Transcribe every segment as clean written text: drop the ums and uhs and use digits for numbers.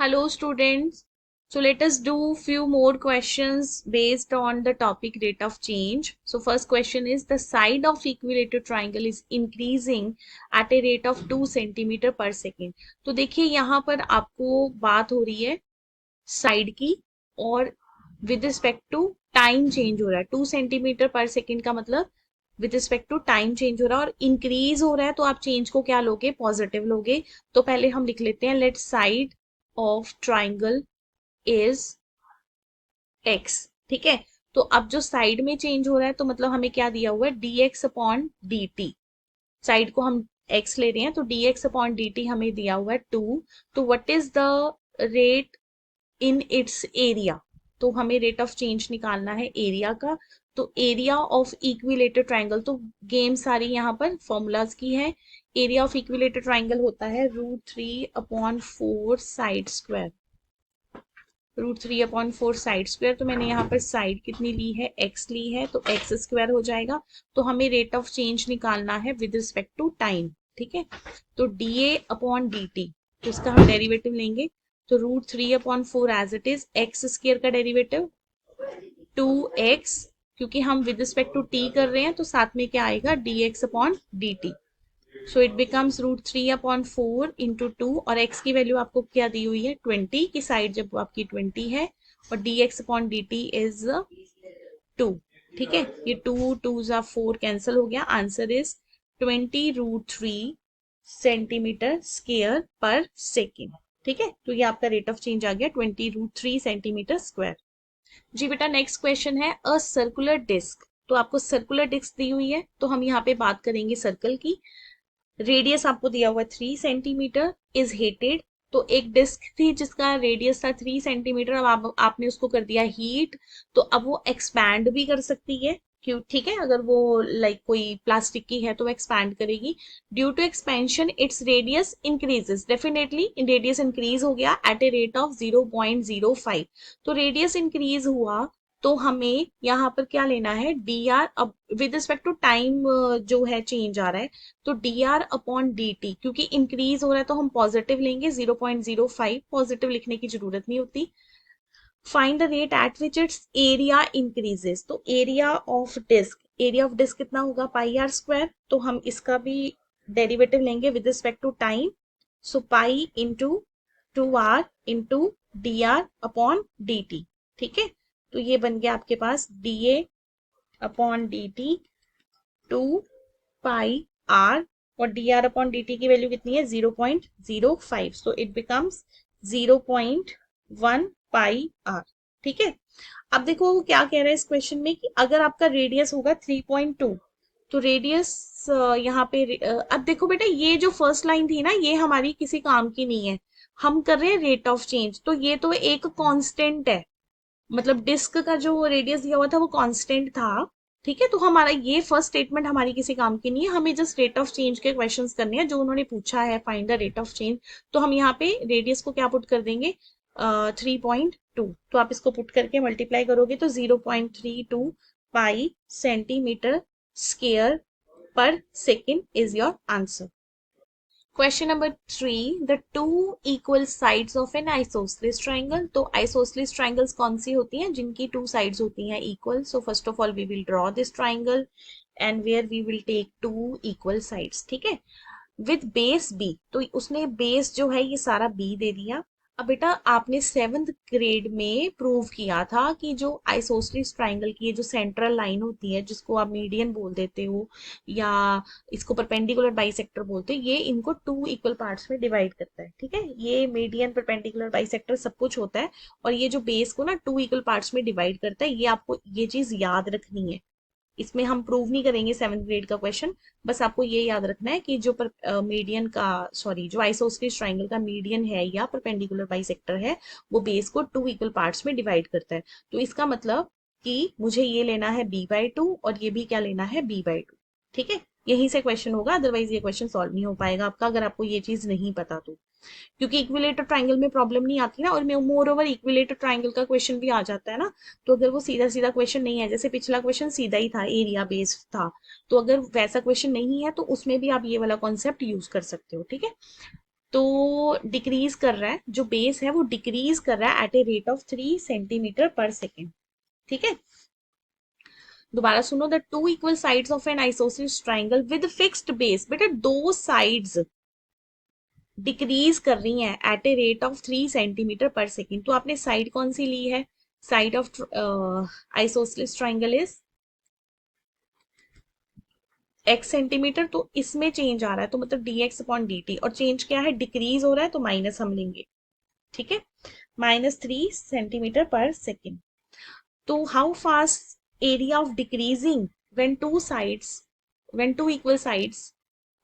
Hello students. So let us do few more questions based on the topic rate of change. So first question is the side of equilateral triangle is increasing at a rate of 2 centimeter per second. तो देखिए यहाँ पर आपको बात हो रही है side की और with respect to time change हो रहा है 2 सेंटीमीटर पर सेकेंड का मतलब with respect to time change हो रहा है और इंक्रीज हो रहा है तो आप चेंज को क्या लोगे पॉजिटिव लोगे। तो पहले हम लिख लेते हैं let side of triangle is x. ठीक है, तो अब जो साइड में चेंज हो रहा है तो मतलब हमें क्या दिया हुआ है D x upon D T. Side को हम एक्स ले रहे हैं तो D x upon D T हमें दिया हुआ है 2। तो what is the rate in its area. तो हमें रेट ऑफ चेंज निकालना है एरिया का। तो एरिया ऑफ इक्विलेटर ट्राइंगल, तो गेम सारी यहाँ पर फॉर्मूलाज की है। एरिया ऑफ इक्विलेटर ट्राइंगल होता है √3/4 साइड स्क्वायर। √3/4 साइड स्क्वायर, तो मैंने यहाँ पर साइड कितनी ली है एक्स ली है तो एक्स स्क्वायर हो जाएगा। तो हमें रेट ऑफ चेंज निकालना है विद रिस्पेक्ट टू टाइम। ठीक है, तो D A upon D T, तो इसका हम डेरिवेटिव लेंगे। तो √3/4 as it is, x square का डेरिवेटिव 2x, क्योंकि हम विद रिस्पेक्ट टू टी कर रहे हैं तो साथ में क्या आएगा D x upon D T. So it becomes √3/4 into 2 और x की वैल्यू आपको क्या दी हुई है 20 की साइड जब आपकी 20 है और D x upon D T is 2। ठीक है, ये 2 2 4 कैंसिल हो गया। Answer is 20√3 centimetre square per second. ठीक है, तो ये आपका रेट ऑफ चेंज आ गया 20√3 सेंटीमीटर स्क्वायर। जी बेटा, नेक्स्ट क्वेश्चन है अ सर्कुलर डिस्क। तो आपको सर्कुलर डिस्क दी हुई है तो हम यहाँ पे बात करेंगे सर्कल की। रेडियस आपको दिया हुआ है 3 सेंटीमीटर, इज हीटेड। तो एक डिस्क थी जिसका रेडियस था 3 सेंटीमीटर, अब आपने उसको कर दिया हीट। तो अब वो एक्सपैंड भी कर सकती है क्यों। ठीक है, अगर वो लाइक कोई प्लास्टिक की है तो वो एक्सपैंड करेगी। Due to expansion it's radius increases, definitely radius increase हो गया एट ए रेट ऑफ 0.05। तो रेडियस इंक्रीज हुआ तो हमें यहाँ पर क्या लेना है डी आर। अब विद रिस्पेक्ट टू टाइम जो है चेंज आ रहा है तो D R upon D T, क्योंकि इंक्रीज हो रहा है तो हम पॉजिटिव लेंगे 0.05, पॉजिटिव लिखने की जरूरत नहीं होती। Find the rate at which its area increases. तो area of disc, area of disc कितना होगा पाई आर स्क्वायर। तो हम इसका भी डेरिवेटिव लेंगे with respect to time. So pi into 2r into D R upon D T. ठीक है, तो ये बन गया आपके पास D A upon D T 2πr और D R upon D T की वैल्यू कितनी है 0.05। So it becomes 0.1πr। ठीक है, अब देखो वो क्या कह रहा है इस क्वेश्चन में कि अगर आपका रेडियस होगा 3.2 तो रेडियस यहाँ पे अब देखो बेटा ये जो फर्स्ट लाइन थी ना ये हमारी किसी काम की नहीं है। हम कर रहे हैं रेट ऑफ चेंज, तो ये तो एक कांस्टेंट है। मतलब डिस्क का जो रेडियस दिया हुआ था वो कांस्टेंट था। ठीक है, तो हमारा ये फर्स्ट स्टेटमेंट हमारी किसी काम की नहीं है। हमें जस्ट रेट ऑफ चेंज के क्वेश्चंस करने हैं जो उन्होंने पूछा है, find the rate of change. तो हम यहाँ पे रेडियस को क्या पुट कर देंगे 3.2। तो आप इसको पुट करके मल्टीप्लाई करोगे तो 0.32 pi centimetre square per second is your answer. Question number 3, the two equal sides of an isosceles triangle. तो आइसोसेलेस ट्राइंगल्स कौन सी होती हैं जिनकी टू साइड्स होती हैं equal. So first of all we will draw this triangle and where we will take two equal sides. ठीक है, विद बेस बी, तो उसने बेस जो है ये सारा बी दे दिया। अब बेटा आपने 7th ग्रेड में प्रूव किया था कि जो आइसोसेलेस ट्राइंगल की ये जो सेंट्रल लाइन होती है जिसको आप मीडियन बोल देते हो या इसको परपेंडिकुलर बाइसेक्टर बोलते हैं, ये इनको टू इक्वल पार्ट्स में डिवाइड करता है। ठीक है, ये मीडियन परपेंडिकुलर बाइसेक्टर सब कुछ होता है और ये जो बेस को ना टू इक्वल पार्ट्स में डिवाइड करता है, ये आपको ये चीज याद रखनी है। इसमें हम प्रूव नहीं करेंगे 7th ग्रेड का क्वेश्चन, बस आपको ये याद रखना है कि जो मीडियन का सॉरी जो आइसोसेलेस ट्राइंगल का मीडियन है या परपेंडिकुलर बाइसेक्टर है वो बेस को टू इक्वल पार्ट्स में डिवाइड करता है। तो इसका मतलब कि मुझे ये लेना है b/2 और ये भी क्या लेना है b/2। ठीक है, यहीं से क्वेश्चन होगा, अदरवाइज ये क्वेश्चन सॉल्व नहीं हो पाएगा आपका अगर आपको ये चीज नहीं पता तो। क्योंकि इक्विलेटर ट्राइंगल में प्रॉब्लम नहीं आती ना, और मोर ओवर इक्विलेटर ट्राइंगल का क्वेश्चन भी आ जाता है ना। तो अगर वो सीधा सीधा क्वेश्चन नहीं है, जैसे पिछला क्वेश्चन सीधा ही था एरिया बेस्ड था, तो अगर वैसा क्वेश्चन नहीं है तो उसमें भी आप ये वाला कॉन्सेप्ट यूज कर सकते हो। ठीक है, तो डिक्रीज कर रहा है, जो बेस है वो डिक्रीज कर रहा है at a rate of 3 centimetre per second. ठीक है, दोबारा सुनो। The two equal sides of an isosceles triangle with fixed base, बेटा दो साइड्स डिक्रीज कर रही हैं at a rate of 3 centimetre per second. तो आपने साइड कौन सी ली है? Side of isosceles triangle is x centimetre, तो इसमें चेंज आ रहा है तो मतलब dx अपॉन dt, और चेंज क्या है? डिक्रीज हो रहा है तो माइनस हम लेंगे। ठीक है, -3 सेंटीमीटर पर सेकेंड। तो how fast area of decreasing when two sides, when two equal sides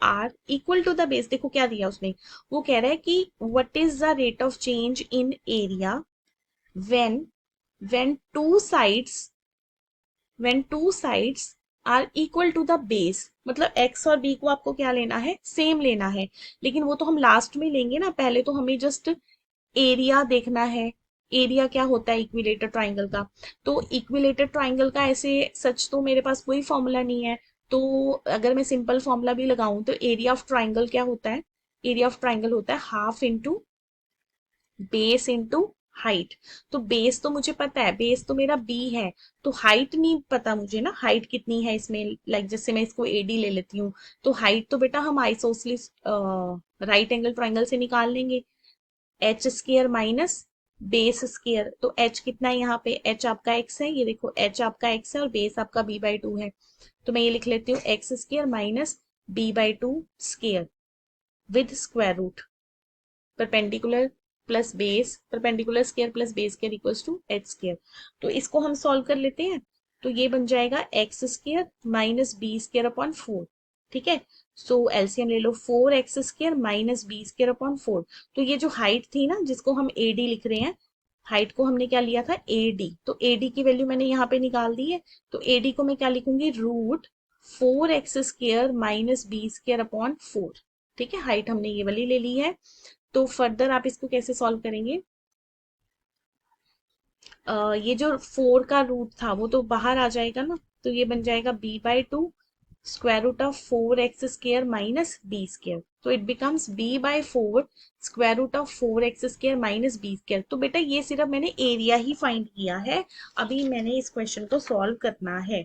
are equal to the base. देखो क्या दिया उसने, वो कह रहा है कि what is the rate of change in area when when two sides when two sides are equal to the base. मतलब x और b को आपको क्या लेना है? सेम लेना है, लेकिन वो तो हम लास्ट में लेंगे ना, पहले तो हमें जस्ट एरिया देखना है। एरिया क्या होता है इक्विलेटर ट्राइंगल का? तो इक्विलेटर ट्राइंगल का ऐसे सच तो मेरे पास कोई फॉर्मूला नहीं है, तो अगर मैं सिंपल फॉर्मूला भी लगाऊं तो एरिया ऑफ ट्राइंगल क्या होता है? एरिया ऑफ ट्राइंगल होता है half into base into height. तो बेस तो मुझे पता है, बेस तो मेरा b है, तो हाइट नहीं पता मुझे ना, हाइट कितनी है इसमें। लाइक जैसे मैं इसको AD ले लेती हूँ, तो हाइट तो बेटा हम आइसोसेलेस राइट एंगल ट्राइंगल से निकाल लेंगे, H square minus base square. तो h कितना है यहाँ पे? h आपका x है, ये देखो h आपका x है और बेस आपका b/2 है। तो मैं ये लिख लेती हूँ x square minus b/2 square with square root, perpendicular plus base, perpendicular square plus base square equals to H square. तो इसको हम सॉल्व कर लेते हैं, तो ये बन जाएगा x square minus B square upon 4। ठीक है, सो एलसीएम ले लो, 4x square minus B square upon 4। तो ये जो हाइट थी ना, जिसको हम AD लिख रहे हैं, हाइट को हमने क्या लिया था? AD, तो AD की वैल्यू मैंने यहाँ पे निकाल दी है। तो AD को मैं क्या लिखूंगी? Root 4x square minus B square upon 4। ठीक है, हाइट हमने ये वाली ले ली है। तो फर्दर आप इसको कैसे सॉल्व करेंगे? ये जो 4 का रूट था वो तो बाहर आ जाएगा ना, तो ये बन जाएगा b/2 square root of 4x square minus B square. तो it becomes b/4 square root of 4x square minus B square. तो बेटा ये सिर्फ मैंने एरिया ही फाइंड किया है, अभी मैंने इस क्वेश्चन को सॉल्व करना है।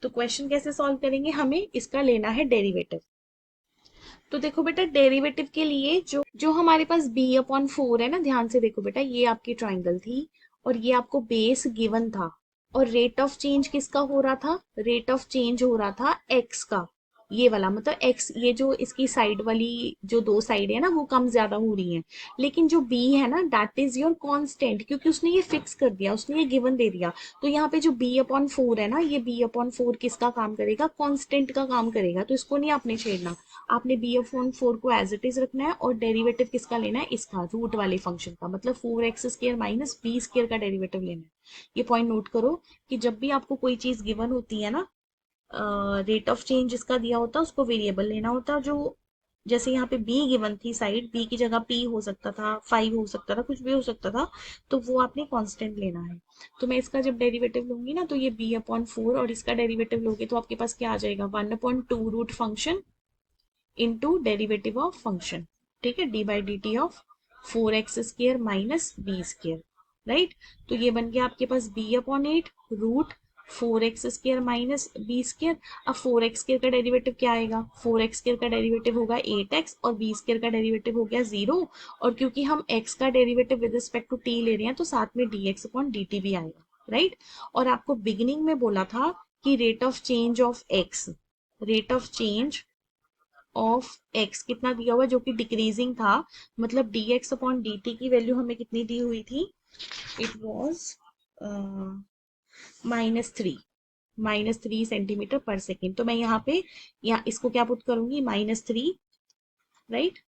तो क्वेश्चन कैसे सॉल्व करेंगे? हमें इसका लेना है डेरिवेटिव। तो देखो बेटा, डेरिवेटिव के लिए जो जो हमारे पास b/4 है ना, ध्यान से देखो बेटा, ये आपकी ट्राइंगल थी और ये आपको बेस गिवन था, और रेट ऑफ चेंज किसका हो रहा था? रेट ऑफ चेंज हो रहा था x का। ये वाला मतलब x, ये जो इसकी साइड वाली जो दो साइड है ना वो कम ज्यादा हो रही हैं, लेकिन जो b है ना दैट इज योर कांस्टेंट, क्योंकि उसने ये फिक्स कर दिया, उसने ये गिवन दे दिया। तो यहाँ पे जो b/4 है ना, ये b/4 किसका काम करेगा? कांस्टेंट का काम करेगा, तो इसको नहीं आपने छेड़ना। आपने b/4 को एज इट इज रखना है, और डेरिवेटिव किसका लेना है? इसका, रूट वाले फंक्शन का, मतलब 4x square minus B square का डेरिवेटिव लेना है। ये पॉइंट नोट करो कि जब भी आपको कोई चीज गिवन होती है ना, रेट ऑफ चेंज जिसका दिया होता है उसको वेरिएबल लेना होता है। जो जैसे यहाँ पे बी गिवन थी, साइड बी की जगह पी हो सकता था, 5 हो सकता था, कुछ भी हो सकता था, तो वो आपने कांस्टेंट लेना है। तो मैं इसका जब डेरिवेटिव लूंगी ना, तो ये b/4 और इसका डेरिवेटिव लोगे तो आपके पास क्या आ जाएगा? 1/2 root function into derivative of function. ठीक है, d/dt of 4x square minus B square. Right, तो ये बन गया आपके पास b/8 root 4x square minus B square. अब 4x स्केयर का डेरिवेटिव क्या आएगा? 4x स्केयर का डेरिवेटिव होगा 8x, और बी स्केयर का डेरिवेटिव हो गया 0। और क्योंकि हम x का derivative with respect to t ले रहे हैं, तो साथ में dx अपॉन dt भी आएगा। राइट, और आपको बिगिनिंग में बोला था कि rate of change of x, rate of change of x कितना दिया हुआ, जो कि डिक्रीजिंग था, मतलब dx अपॉन dt की वैल्यू हमें कितनी दी हुई थी? It was -3, -3 centimetre per second. तो मैं यहाँ पे इसको क्या पुट करूंगी? -3। राइट,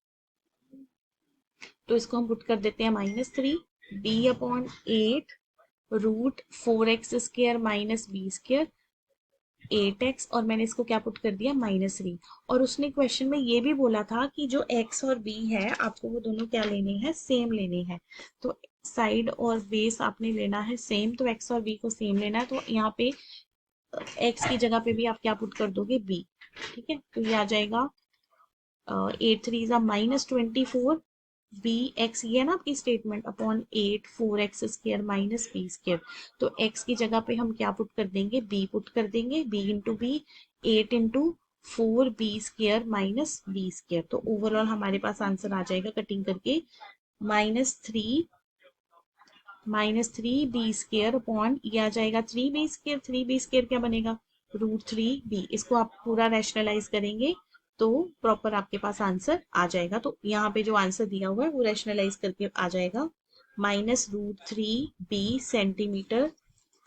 तो इसको हम पुट कर देते हैं -3, b/8 root 4x square minus B square 8x, और मैंने इसको क्या पुट कर दिया? -3। और उसने क्वेश्चन में ये भी बोला था कि जो x और b है आपको वो दोनों क्या लेने हैं? सेम लेने हैं। तो साइड और बेस आपने लेना है सेम, तो x और b को सेम लेना है, तो यहाँ पे x की जगह पे भी आप क्या पुट कर दोगे? b। ठीक है, तो ये आ जाएगा 8 3 -24 बी एक्स, ये है ना आपकी statement, upon 8 4x² minus b²। तो x की जगह पे हम क्या पुट कर देंगे, b पुट कर देंगे, b into B, 8 into 4b² minus b²। तो ओवरऑल हमारे पास आंसर आ जाएगा कटिंग करके -3 अपॉन, ये आ जाएगा 3b²। 3b² क्या बनेगा, √3b। इसको आप पूरा रैशनलाइज करेंगे तो प्रॉपर आपके पास आंसर आ जाएगा। तो यहाँ पे जो आंसर दिया हुआ है वो रैशनलाइज करके आ जाएगा -√3b centimetre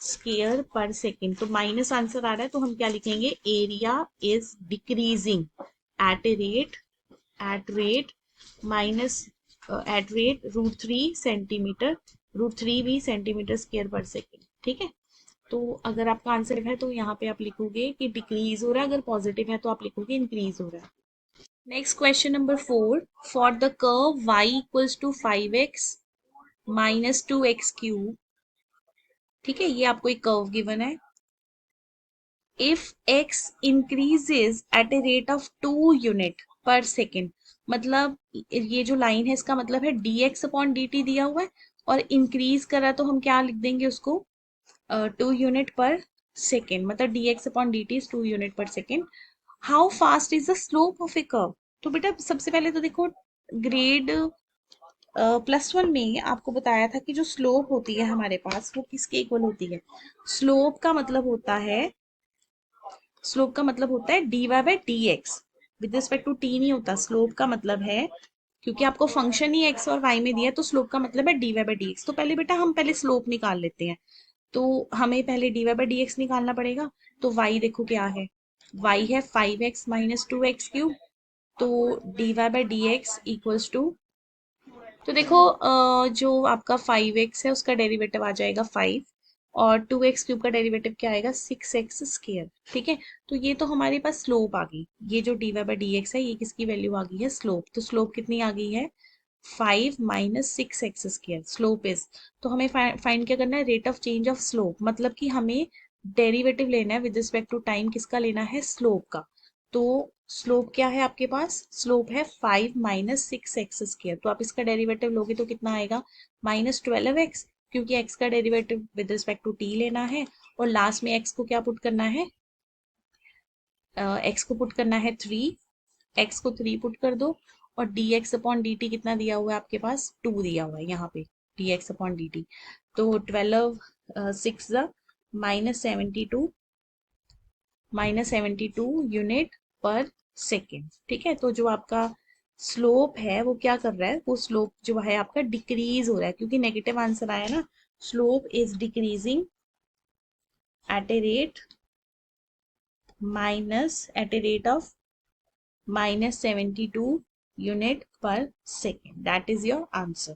square per second. तो माइनस आंसर आ रहा है तो हम क्या लिखेंगे, area is decreasing at rate minus at rate √3 centimetre, √3b centimetre square per second. ठीक है, तो अगर आपका आंसर है तो यहाँ पे आप लिखोगे कि डिक्रीज हो रहा है, अगर पॉजिटिव है तो आप लिखोगे इंक्रीज हो रहा है। Next question number 4, for the curve y equals to 5x minus 2x³ ठीक है, ये आपको एक कर्व गिवन है। If x increases at a rate of 2 unit per second, मतलब ये जो लाइन है इसका मतलब है dx अपॉन dt दिया हुआ है और इंक्रीज कर रहा है, तो हम क्या लिख देंगे उसको, 2 यूनिट पर सेकेंड, मतलब dx upon dt is 2 unit per second. How fast is the slope of a curve. तो बेटा सबसे पहले तो देखो, ग्रेड +1 में आपको बताया था कि जो स्लोप होती है हमारे पास वो किसके इक्वल होती है। स्लोप का मतलब होता है, स्लोप का मतलब होता है dy/dx, with respect to t नहीं होता। स्लोप का मतलब है, क्योंकि आपको फंक्शन ही x और y में दिया है तो स्लोप का मतलब है dy/dx। तो पहले बेटा हम पहले स्लोप निकाल लेते हैं, तो हमें पहले dy/dx निकालना पड़ेगा। तो y देखो क्या है, y है 5x माइनस 2x³। तो dy/dx इक्वल्स टू, तो देखो जो आपका 5x है उसका डेरिवेटिव आ जाएगा 5, और 2x³ का डेरिवेटिव क्या आएगा, 6x²। ठीक है, तो ये तो हमारे पास स्लोप आ गई, ये जो dy/dx है ये किसकी वैल्यू आ गई है, स्लोप। तो स्लोप कितनी आ गई है, 5 माइनस 6x²। स्लोप इज, तो हमें फाइंड क्या करना है, rate of change of slope, मतलब कि हमें डेरिवेटिव लेना है विद रिस्पेक्ट टू टाइम, किसका लेना है, स्लोप का। तो स्लोप क्या है आपके पास, स्लोप है 5 माइनस 6x²। तो आप इसका डेरिवेटिव लोगे तो कितना आएगा, -12x, क्योंकि x का derivative with respect to t लेना है, और लास्ट में x को क्या पुट करना है, x को पुट करना है 3, x को 3 पुट कर दो, और dx अपॉन dt कितना दिया हुआ है आपके पास, 2 दिया हुआ है यहाँ पे, dx अपॉन dt। तो 12 6 -72 यूनिट पर सेकेंड। ठीक है, तो जो आपका स्लोप है वो क्या कर रहा है, वो स्लोप जो है आपका डिक्रीज हो रहा है, क्योंकि नेगेटिव आंसर आया ना। Slope is decreasing at a rate of -72 unit per second. That is your answer.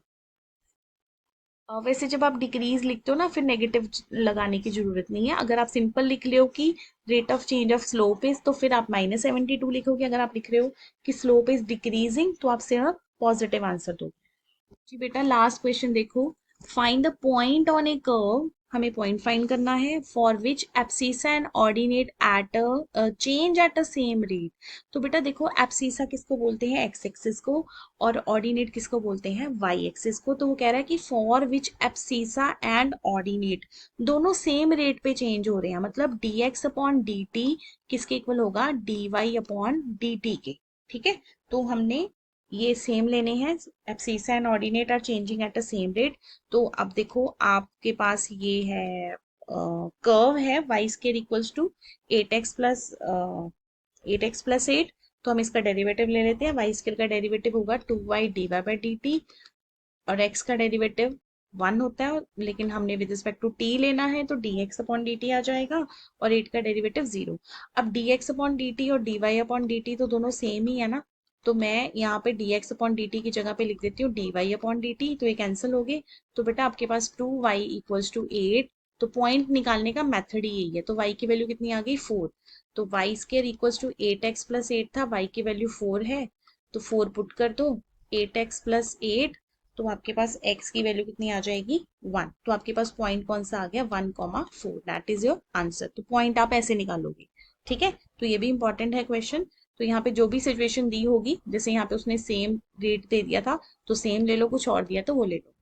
वैसे जब आप डिक्रीज लिखते हो ना, फिर नेगेटिव लगाने की जरूरत नहीं है। अगर आप सिंपल लिख रहे हो कि rate of change of slope is, तो फिर आप -72 लिखोगे। अगर आप लिख रहे हो कि स्लोप इज डिक्रीजिंग, तो आप सिर्फ पॉजिटिव आंसर दो। जी बेटा, लास्ट क्वेश्चन देखो, find the point on A curve, हमें पॉइंट फाइंड करना है, for which abscissa and ordinate at a change at a same rate. तो बेटा देखो, एब्सिसा किसको बोलते हैं, एक्स एक्सिस को, और ऑर्डिनेट किसको बोलते हैं, वाई एक्सिस को। तो वो कह रहा है कि for which abscissa and ordinate दोनों सेम रेट पे चेंज हो रहे हैं, मतलब dx अपॉन dt किसके इक्वल होगा, dy अपॉन dt के। ठीक है, तो हमने ये सेम लेने हैं, abscissa and ordinate are changing at a same rate. तो अब देखो आपके पास ये है कर्व है y square equals to 8x plus 8। तो हम इसका डेरिवेटिव ले लेते हैं, y स्क्वायर का डेरिवेटिव होगा 2y dy/dt, और x का डेरिवेटिव 1 होता है, लेकिन हमने विद रिस्पेक्ट टू t लेना है, तो dx अपॉन dt आ जाएगा, और 8 का डेरिवेटिव 0। अब dx अपॉन dt और dy अपॉन dt तो दोनों सेम ही है ना, तो मैं यहाँ पे dx अपॉन dt की जगह पे लिख देती हूँ dy अपॉन dt, तो ये कैंसिल हो गए। तो बेटा आपके पास 2y इक्वल्स टू 8। तो पॉइंट निकालने का मेथड ही यही है। तो y की वैल्यू कितनी आ गई, 4। तो y square equals to 8x+8 था, y की वैल्यू 4 है, तो 4 पुट कर दो, 8x+8, तो आपके पास x की वैल्यू कितनी आ जाएगी, 1। तो आपके पास पॉइंट कौन सा आ गया, 1,4। That is your answer. तो पॉइंट आप ऐसे निकालोगे। ठीक है, तो ये भी इंपॉर्टेंट है क्वेश्चन। तो यहाँ पे जो भी सिचुएशन दी होगी, जैसे यहाँ पे उसने सेम रेट दे दिया था, तो सेम ले लो, कुछ और दिया तो वो ले लो।